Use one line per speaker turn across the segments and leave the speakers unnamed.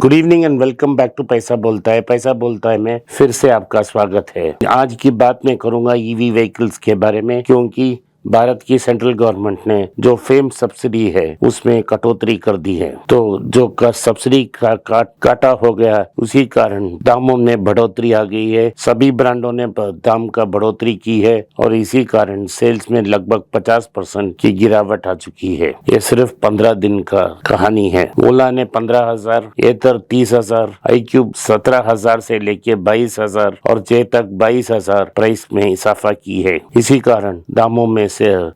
Good evening and welcome back to Paisa Bolta है। पैसा बोलता है में फिर से आपका स्वागत है। आज की बात मैं करूंगा ईवी व्हीकल्स के बारे में, क्योंकि भारत की सेंट्रल गवर्नमेंट ने जो फेम सब्सिडी है उसमें कटौती कर दी है। तो जो सब्सिडी का काटा हो गया, उसी कारण दामों में बढ़ोतरी आ गई है। सभी ब्रांडों ने दाम का बढ़ोतरी की है और इसी कारण सेल्स में लगभग 50% की गिरावट आ चुकी है। ये सिर्फ 15 दिन का कहानी है। ओला ने 15,000, एथर 30,000, iQube 17,000 से लेके 22,000 और चेतक 22,000 प्राइस में इजाफा की है। इसी कारण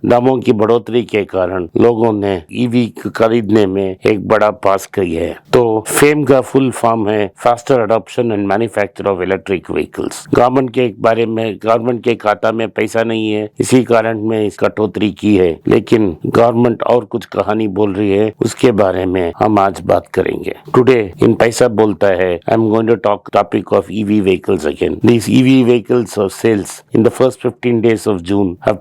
दामों की बढ़ोतरी के कारण लोगों ने ईवी खरीदने में एक बड़ा पास की है। तो फेम का फुल फॉर्म है faster adoption and manufacture of electric vehicles. Government के खाता में पैसा नहीं है, इसी कारण में इस कटौती की है। लेकिन गवर्नमेंट और कुछ कहानी बोल रही है, उसके बारे में हम आज बात करेंगे। Today in Paisa Bolta Hai, I am going to talk topic of EV vehicles again. These EV vehicles or sales in the first 15 days of June have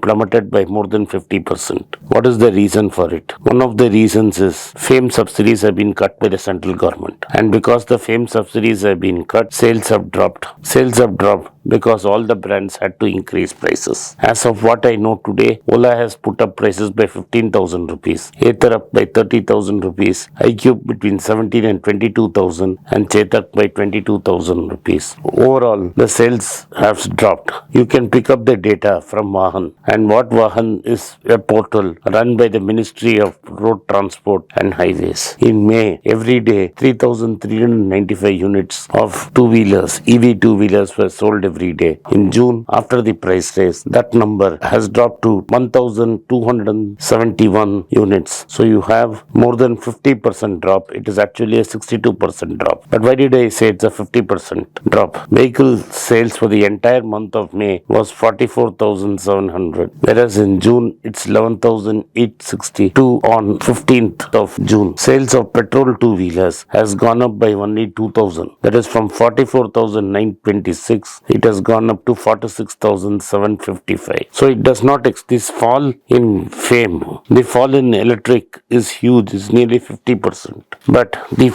plummeted by more than 50%. What is the reason for it? One of the reasons is FAME subsidies have been cut by the central government, and because the FAME subsidies have been cut, sales have dropped. Sales have dropped because all the brands had to increase prices. As of what I know today, Ola has put up prices by 15,000 rupees, Ather up by 30,000 rupees, iQube between 17 and 22,000, and Chetak by 22,000 rupees. Overall, the sales have dropped. You can pick up the data from Vahan, and what Vahan is a portal run by the Ministry of Road Transport and Highways. In May, every day 3,395 units of two-wheelers, EV two-wheelers were sold every day. In June, after the price raise, that number has dropped to 1,271 units. So you have more than 50% drop. It is actually a 62% drop. But why did I say it's a 50% drop? Vehicle sales for the entire month of May was 44,700, whereas in June it's 11,862 on 15th of June. Sales of petrol two-wheelers has gone up by only 2,000. That is from 44,926. It has gone up to 46,755. So it does not this fall in fame. The fall in electric is huge, is nearly 50%. But the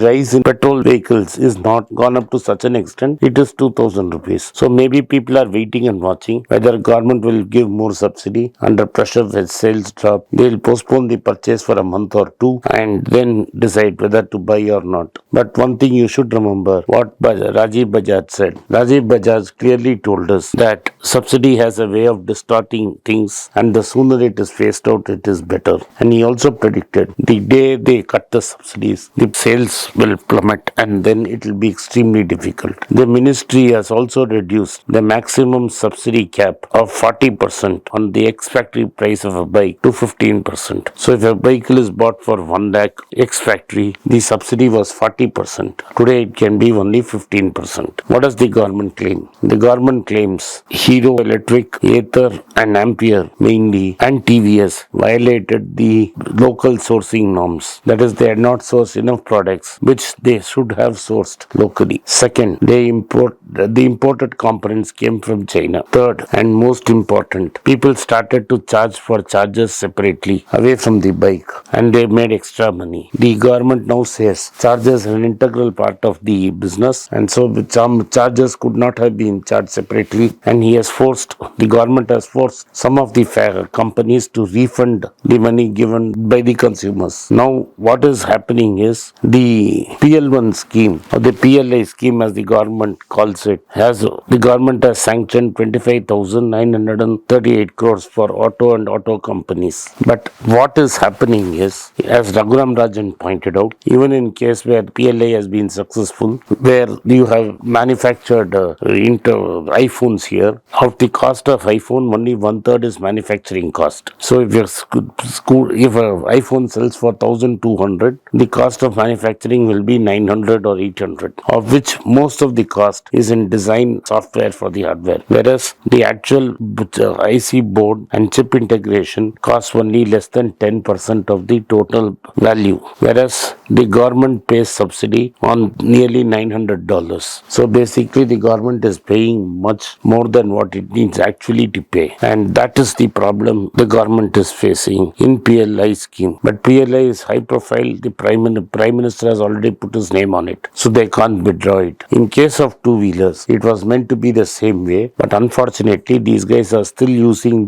rise in petrol vehicles is not gone up to such an extent. It is 2,000 rupees. So maybe people are waiting and watching whether government will give more subsidy. Under pressure when sales drop, they will postpone the purchase for a month or two and then decide whether to buy or not. But one thing you should remember, what Rajiv Bajaj said. Rajiv Bajaj clearly told us that subsidy has a way of distorting things, and the sooner it is phased out, it is better. And he also predicted the day they cut the subsidies, the sales will plummet and then it will be extremely difficult. The ministry has also reduced the maximum subsidy cap of 40% on the ex-factory price of a bike to 15%. So if a vehicle is bought for 1 lakh ex-factory, the subsidy was 40%. Today it can be only 15%. What does the government claim? The government claims Hero Electric, Ather and Ampere mainly and TVS violated the local sourcing norms. That is, they had not sourced enough products which they should have sourced locally. Second, the imported components came from China. Third, and most important, people started to charge for chargers separately away from the bike, and they made extra money. The government now says chargers are an integral part of the business, and so some chargers could not have been charged separately, and the government has forced some of the companies to refund the money given by the consumers. Now what is happening is the PL1 scheme, or the PLI scheme as the government calls it, the government has sanctioned 25,938 crores for auto and auto companies. But what is happening is, as Raghuram Rajan pointed out, even in case where PLI has been successful, where you have manufactured iPhones here, of the cost of iPhone, only 1/3 is manufacturing cost. So if an iPhone sells for 1,200, the cost of manufacturing will be 900 or 800, of which most of the cost is in design software for the hardware, whereas the actual IC board and chip integration costs only less than 10% of the total value, whereas the government pays subsidy on nearly $900. So basically the government is paying much more than what it needs actually to pay. And that is the problem the government is facing in PLI scheme. But PLI is high profile. The Prime Minister has already put his name on it. So they can't withdraw it. In case of two-wheelers, it was meant to be the same way. But unfortunately, these guys are still using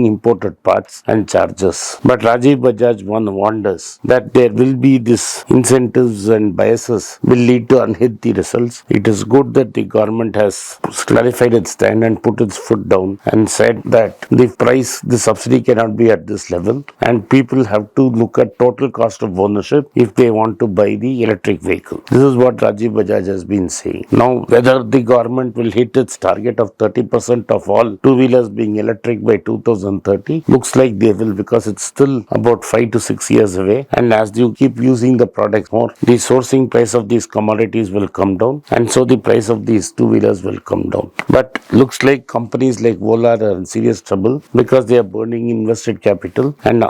imported parts and charges. But Rajiv Bajaj warned us that there will be this incentives and biases will lead to unhealthy results. It is good that the government has clarified its stand and put its foot down and said that the subsidy cannot be at this level and people have to look at total cost of ownership if they want to buy the electric vehicle. This is what Rajiv Bajaj has been saying. Now, whether the government will hit its target of 30% of all two-wheelers being electric by 2030, looks like they will, because it's still about 5 to 6 years away. And as you keep using the products more, the sourcing price of these commodities will come down, and so the price of these two-wheelers will come down. But looks like companies like Ola are in serious trouble because they are burning invested capital, and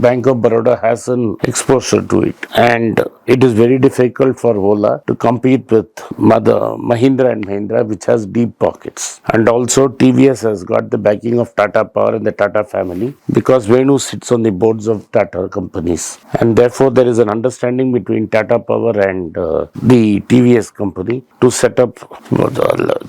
Bank of Baroda has an exposure to it. And it is very difficult for Ola to compete with Mahindra and Mahindra, which has deep pockets. And also TVS has got the backing of Tata Power and the Tata family, because Venu sits on the boards of Tata companies. And therefore there is an understanding between Tata Power and the TVS company to set up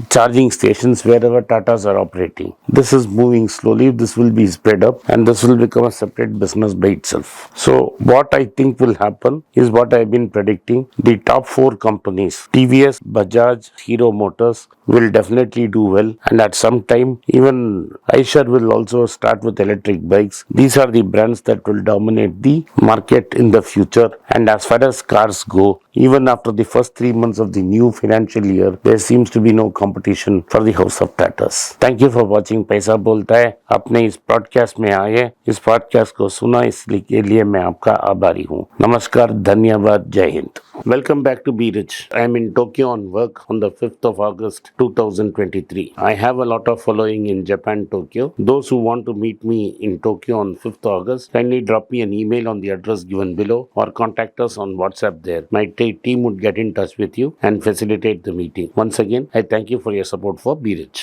charging stations wherever Tatas are operating. This is moving slowly. This will be spread up and this will become a separate business by itself. So what I think will happen is what I've been predicting. The top 4 companies, TVS, Bajaj, Hero Motors, will definitely do well, and at some time even Eicher will also start with electric bikes. These are the brands that will dominate the market in the future. And as far as cars go, even after the first 3 months of the new financial year, there seems to be no competition for the house of Tatas. Thank you for watching पैसा बोलता है. आपने इस podcast में आए, इस podcast को सुना, इसके लिए मैं आपका आभारी हूँ. नमस्कार, धन्यवाद, जय Hind. Welcome back to Be Rich. I am in Tokyo on work on the 5th of August 2023. I have a lot of following in Japan, Tokyo. Those who want to meet me in Tokyo on 5th August, kindly drop me an email on the address given below or contact us on WhatsApp there. My team would get in touch with you and facilitate the meeting. Once again, I thank you for your support for Be Rich.